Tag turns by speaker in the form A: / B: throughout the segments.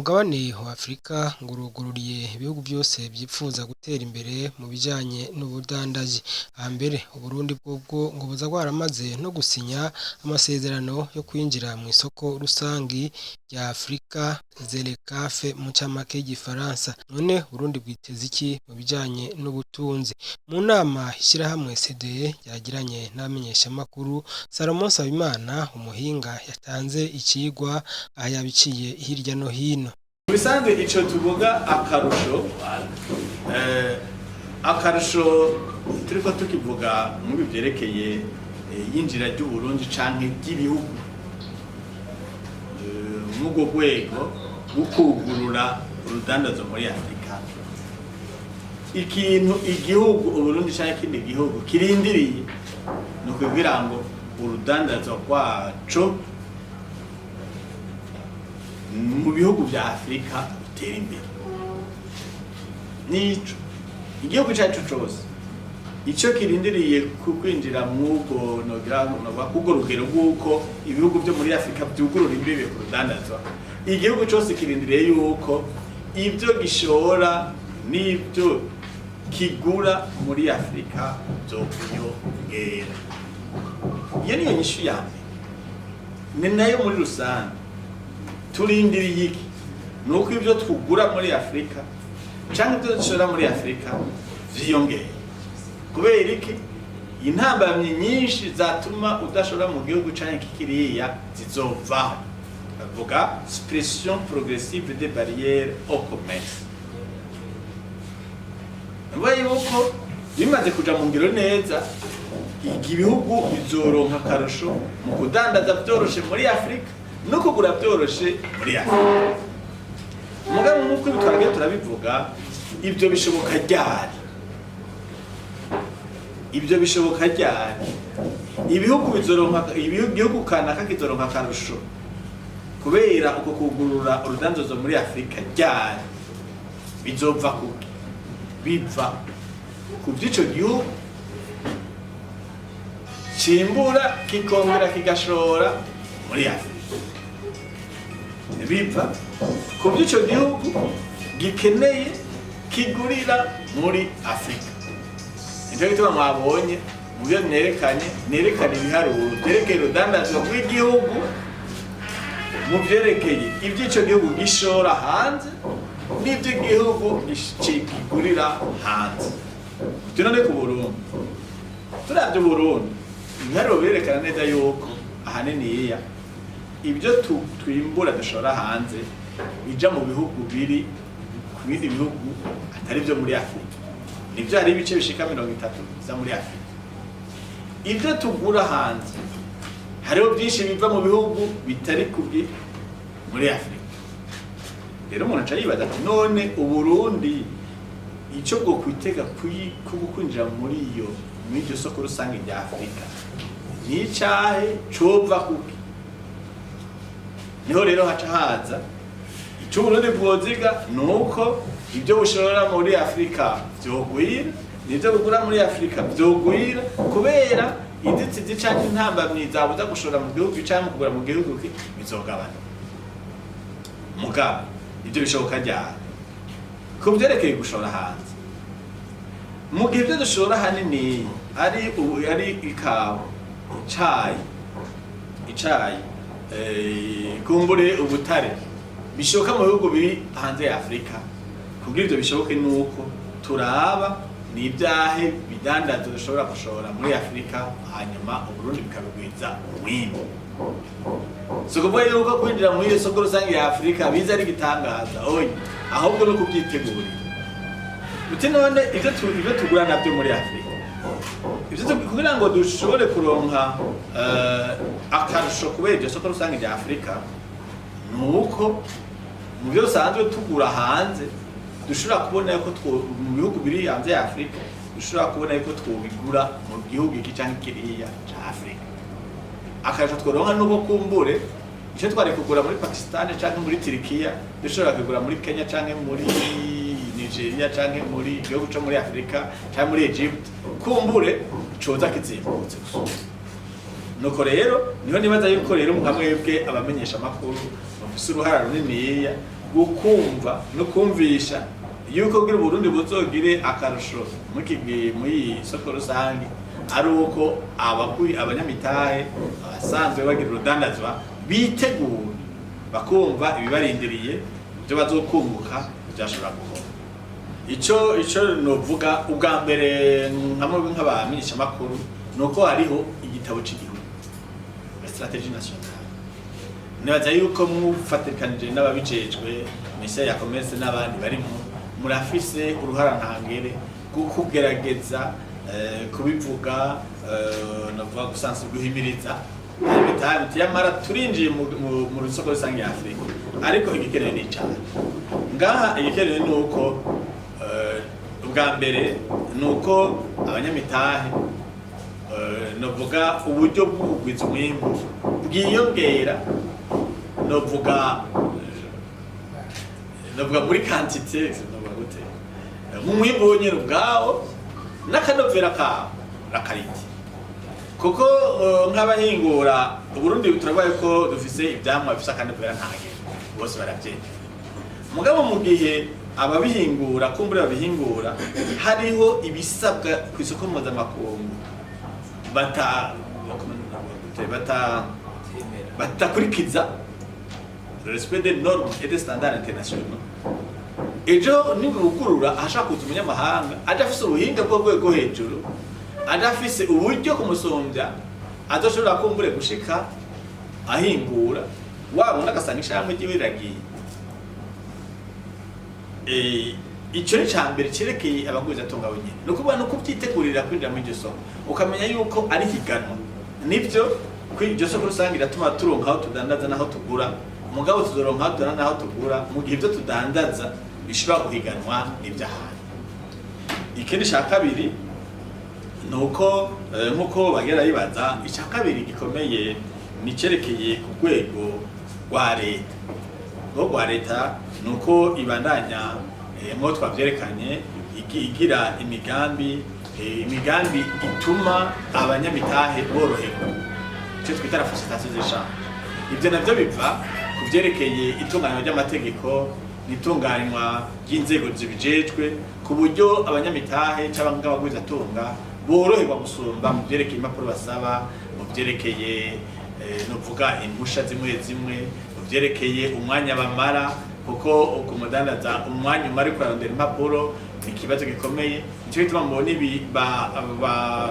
A: umugabane wa Afrika ngo urugururiye ibihugu byose byipfuza gutera imbere mu bijanye n'ubudandaji. Hambere Uburundi bwobwo ngo buza bwaramaze no gusinya amasezerano yo kwinjira mu isoko rusangi rya Afrika ZLECAf mu camake y'igifaransa. None Burundi bwiteze iki mu bijanye n'ubutunzi? Mu nama ishirahamwe CDE yagiranye n'amenyeshamakuru, Salomon Nsabimana umuhinga yatanze icigwa aha yabiciye hirya no hino.
B: Bisanzwe ico tuvuga akarusho turiko tukivuga mu bivyerekeye yinjira ry'Uburundi canke ry'ibihugu mu rwego gukugurura urudandazo muri Afrika. Ikintu igihugu Uburundi canke ikindi gihugu kirindiriye no kugira ngo urudandazo rwaco mu bihugu vya Afrika bitera imbere. Nico igihugu cyacu cose ico kirindiriye kwinjira mw'ubwo kugo rugero rw'uko ibihugu byo muri Afrika byugurura imbibe ku rudandazwa. Igihugu cose kirindiriye yuko ibyo gishora n'ibyo kigura muri Afrika vyokuyongera. Iyo niyo nyishu yambe ni nayo muri rusange turindiriye iki? Nuko ibyo twugura muri Afrika canke ibyo dushora muri Afrika vyiyongera. Kubera iki? Intambamyi nyinshi zatuma udashora mu gihugu canke kikiriya zizovaho. Bavuga suppression progressive des barrières au commerce. Mbaye yuko bimaze kuja mu ngiro neza, ibihugu bizoronka akarusho mu kudandaza vyoroshe muri Afrika no kugura vyoroshe muri Afrika. Mugabo nk'uko bitwaragiye turabivuga, ibyo bishoboka ryari? Ibyo bishoboka ryari? Ibihugu bizoronka igihugu kanaka kizoronka akarusho kubera uko kugurura urudandazo muri Afrika ryari? Bizova kuki? Biva ku by'ico gihugu cimbura kikongera kigashora muri Afrika. Biva ku by'ico gihugu gikeneye kigurira muri Afrika. Ivyo bituma mwabonye mu byo nerekana ibiharuro byerekeye urudandazo rw'igihugu mu byerekeye iby'ico gihugu gishora hanze n'ibyo igihugu kigurira hanze. Tunone ku Burundi, turavye Burundi ibiharuro birerekana neza yuko ahanini ibyo twimbura dushora hanze bija mu bihugu biri ku bindi bihugu atari byo muri Afrika. Nivyo hari ibice bishika 30 za muri Afrika. Ibyo tugura hanze hariho byinshi biva mu bihugu bitari kubwi muri Afrika. Rero umuntu aca yibaza ati none Uburundi ico bwo kwitega kwinjira muri iryo soko rusange rya Afrika ni icahe cova kuki? Niho rero haca haza ico Burundi bwoziga nuko ibyo bushora muri Afrika vyogwira, nivyo bugura muri Afrika vyogwira, kubera inzitizi canke intambamyi zabuza gushora mu gihugu canke kugura mu gihugu bizogabana. Mugabo ibyo bishoboka ryari? Ku byerekeye gushora hanze, mu gihe ibyo dushora hanini ari ikawa, icayi, kumbure ubutare bishoboka mu bihugu biri hanze ya Afrika. Kugira ibyo bishoboke nuko turaba ni ibyahe bidandazo dushobora gushora muri Afrika, hanyuma Uburundi bukabigwiza umwimbu. So kuvuga yuko kwinjira muri iyo soko rusange ya Afrika biza ari gitangaza, oya, ahubwo no kubyitegurira. Uti none ibyo tugura nabyo muri Afrika, kugira ngo dushobore kuronka akarusho kubera iryo soko rusange rya Afrika, nuko mu byo sanzwe tugura hanze dushobora kubona yuko mu bihugu biri hanze ya Afrika dushobora kubona yuko twobigura mu gihugu iki canke kiriya ca Afrika. Akarusho tworonka nuko kumbure ico twari kugura muri Pakistan canke muri Turkiya dushobora kugura muri Kenya canke muri Nigeria canke muri gihugu cyo muri Afrika canke muri Egypt, kumbure coza kizimbutse. Nuko rero niho nibaza yuko rero mwebwe abamenyesha makuru bafise uruhara runini gukumva no kumvisha yuko kugira Burundi buzogire akarusho muri soko rusange ari uko abanyamitahe abasanzwe bagira urudandazwa bitegura bakumva ibibarindiriye byo bazokunguka byashobora gukora. Ico novuga ubwa mbere nk'abamenyesha makuru nuko hariho igitabo cy'igihugu strategie nationale. Nibaza yuko mufatikanije n'ababijejwe ministère ya commerce n'abandi barimo murafise uruhara ntangere kugerageza kubivuga navuga gusanzwe guhimiriza yamara turinjiye mu rusoko rusange ya Afrika, ariko igikenewe ni cyane ngaha. Igikenewe nuko ubwa mbere nuko abanyamitahe novuga uburyo bw'ubugwiza umwimbu bwiyongera, novuga muri quantité mu mwimbu nyine ubwawo n'akanovera kawo rakariti, kuko nk'abahingura Burundi turabaye ko dufise ivyamwa bifise akanovera ntage bose baravyemera. Mugabo mu gihe ababihingura kumbura babihingura hariho ibisabwa ku isoko mpuzamakungu batakurikiza respect des normes et des standards internationaux. Ejo nibugurura ashaka kuza umunyamahanga adafise ubuhinga bwo rwego hejuru, adafise uburyo kumusombya adoshobora kumbure gushika ahingura wabona agasanga ishamwe ry'ibiragiye. Ico ni cambere cerekeye abaguzi atonga wenyine, nukuvuga nuko byitegurira kwinjira mu soko ukamenya yuko ari higanwa. Nivyo kw'iryo soko rusange iratuma turonka aho tudandaza naho tugura, mugabo tuzoronka aho tudandaza naho tugura mu gihe ivyo tudandaza bishobora guhiganwa n'ivyahandi. Ikindi ca kabiri nuko nkuko bagera bibaza, ica kabiri gikomeye ni cerekeye ku rwego rwa leta. Rwa leta nuko ibandanya mwo twavyerekanye igira imigambi ituma abanyamitahe boroherwa, icyo twita la facilitation des échanges. Ivyo navyo biva kuvyerekeye itunganywa ry'amategeko n'itunganywa ry'inzego zibijejwe ku buryo abanyamitahe cyangwa abaguzi atunga boroherwa gusumba mu vyerekeye impapuro basaba, mu vyerekeye novuga impusha zimwe mu vyerekeye umwanya bamara, kuko ukumudandaza umwanya umara kurarondera impapuro ni ikibazo gikomeye. Nicyo bituma mbona ibi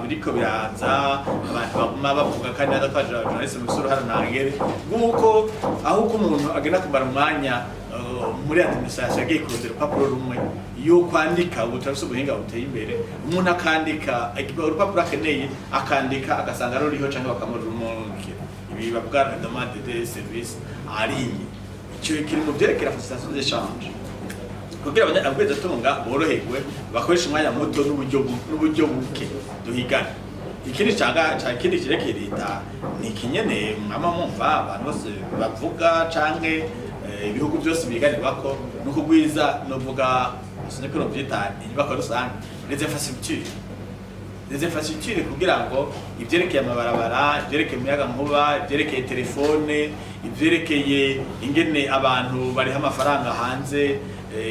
B: biriko biraza abantu baguma bavuga kandi adatwaje journaliste mu ruhara ntangere nguko aho uko umuntu agenda kumara umwanya muri administration yagiye kurondera urupapuro rumwe yo kwandika ubutarafise ubuhinga buteye imbere, umuntu akandika urupapuro akeneye akandika agasanga ruriho canke bakamurumukira. Ibi bavuga demande de service ariye icyo kiri mu byerekera facilitation des échanges kugira abagwiza atunga boroherwe bakoresha umwanya muto n'uburyo buke duhigana. Ikindi kindi kirekeye leta ni kinyene mama mumva abantu bose bavuga canke ibihugu byose biganirwa ko no kugwiza no vuga sineko no byita inyubako rusange les infrastructures kugira ngo ivyerekeye amabarabara, ivyerekeye umuyaga nkuba, ivyerekeye telefone, ivyerekeye ingene abantu bariha amafaranga hanze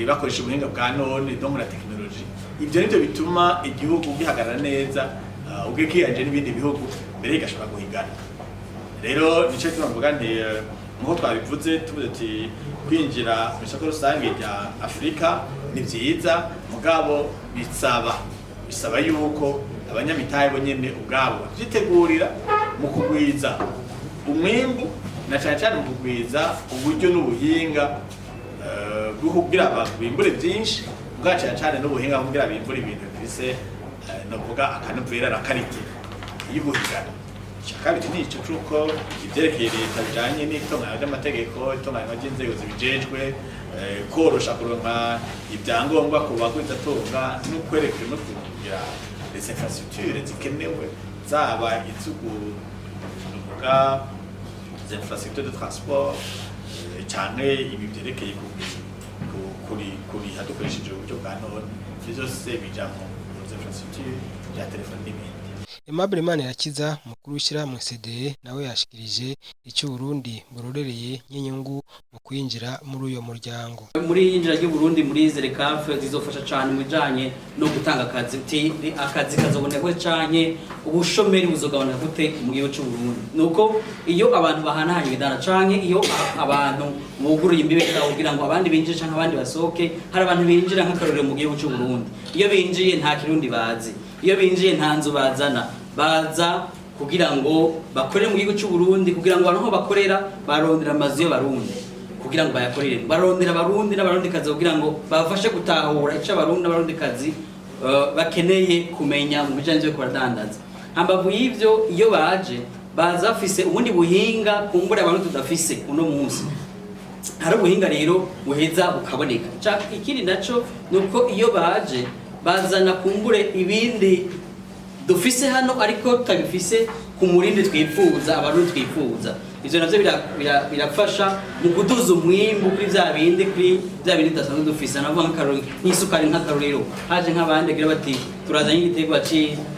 B: bakoresha ubuhinga bwa none donc la technologie. Ivyo nivyo bituma igihugu gihagarara neza ugekiyanje n'ibindi bihugu mbere igashobora guhigana. Rero nico tuvuga nti nko twabivuze tuvuze ati kwinjira mu isoko rusange rya Afrika ni vyiza, mugabo bisaba yuko abanyamitahe bonyene ubwabo byitegurira mu kugwiza umwimbu na cyane cyane mu kugwiza uburyo n'ubuhinga bwo kugira abantu bimbure byinshi, bwa cyane cyane n'ubuhinga kugira bimbure ibintu bifise navuga akanovera rakarite y'ubuhigana. Kabiri ni ico cuko ivyerekeye leta bijanye n'itunganywa ry'amategeko, itunganywa ry'inzego zibijejwe, korosha kuronka ibyangombwa ku bagwiza atunga no kwerekana no kugira les infrastructures zikenewe, zaba izuguruka les infrastructures de transport cyane ibi byerekeye kuri hadukoresheje uburyo bwa none byose bijamo les infrastructures ya telefone n'ibindi.
A: Aimable Manirakiza mukuru w'ishirahamwe CDE nawe yashikirije icyo Burundi burorereye n'inyungu mu kwinjira muri uyo muryango.
C: Muri yinjira ry'u Burundi muri ZRCAF zizofasha cyane mu bijanye no gutanga akazi, akazi kazoboneka gute canke ubushomeri buzogabana gute mu gihugu cy'u Burundi. Nuko iyo abantu bahanahanye bidana canke iyo abantu buguruye imbibe zabo kugira ngo abandi binjire canke abandi basohoke, hari abantu binjira nk'akarorero mu gihugu cy'u Burundi. Iyo binjiye nta kirundi bazi, iyo binjiye nta nzu bazana, baza kugira ngo bakorere mu gihugu cy'u Burundi, kugira ngo abantu bakorera barondera amazu y'abarundi kugira ngo bayakorere, barondera abarundi n'abarundi kazi kugira ngo bafashe gutahura icyo abarundi n'abarundi kazi bakeneye kumenya mu bijanye byo kubadandaza. Hambavu y'ivyo iyo baje baza bafise ubundi buhinga kumbura abantu tudafise uno munsi. Hari ubuhinga rero buheza bukaboneka. Ikindi naco nuko iyo baje bazana kumbure ibindi dufise hano ariko tutabifise ku murindi twifuza, abarundi twifuza. Ivyo navyo birafasha mu kuduza umwimbu kuri vya bindi dasanzwe dufise. Navuga nk'isukari nk'akarorero, haje nk'abandi agira bati turazanye igiterwa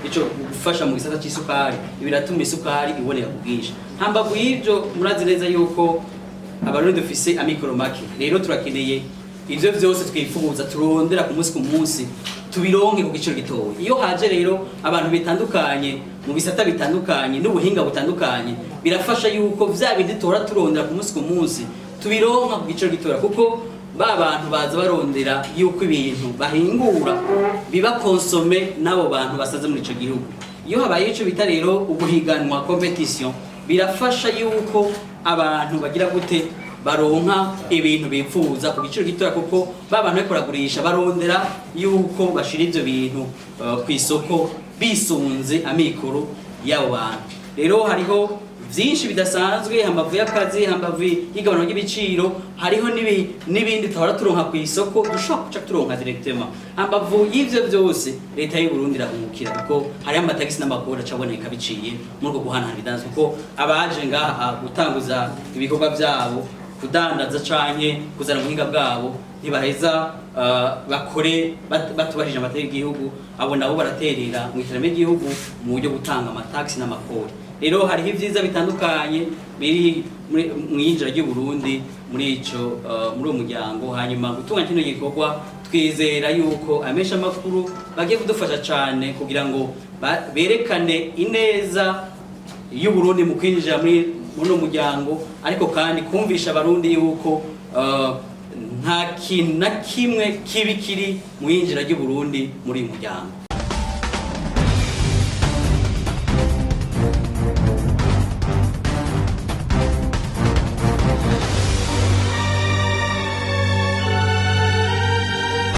C: ico gufasha mu gisata c'isukari, biratuma isukari iboneka ku bwinshi. Hambavu y'ivyo murazi neza yuko abarundi dufise amikoro make, rero turakeneye ivyo vyose twifuza turondera ku munsi tubironke ku giciro gitoya. Iyo haje rero abantu bitandukanye mu bisata bitandukanye n'ubuhinga butandukanye, birafasha yuko vya bindi tora turondera ku munsi tubironka ku giciro gitoya, kuko ba bantu baza barondera yuko ibintu bahingura biba konsome n'abo bantu basaze muri ico gihugu. Iyo habaye ico bita rero ubuhiganwa competition, birafasha yuko abantu bagira gute baronka ibintu bifuza ku giciro gitoya, kuko babantu bariko baragurisha barondera yuko bashira ivyo bintu ku isoko bisunze amikoro y'abo bantu. Rero hariho vyinshi bidasanzwe, hambavu y'akazi, hambavu y'igabano ry'ibiciro, hariho n'ibindi tuhora turonka ku isoko dushobora kuca turonka directement. Hambavu y'ivyo vyose leta y'u Burundi irahungukira, kuko hariho amatagisi n'amakori acaboneka biciye muri uko guhanahana ibidanzwa, kuko abaje ngaha gutanguza ibikorwa vyabo kudandaza canke kuzana ubuhinga bwabo ntibaheza bakore batubahirije amategeko y'igihugu, abo nabo baraterera mu iterambere ry'igihugu mu buryo gutanga amatagisi n'amakori. Rero hariho ivyiza bitandukanye biri mu yinjira ry'u Burundi muri uwo muryango. Hanyuma gutunganya kino gikorwa twizera yuko amesha makuru bagiye kudufasha cane kugira ngo berekane ineza y'u Burundi mu kwinjira muri uno muryango, ariko kandi kumvisha abarundi yuko nta kintu na kimwe kibi kiri mu yinjira ry'u Burundi muri uyu muryango.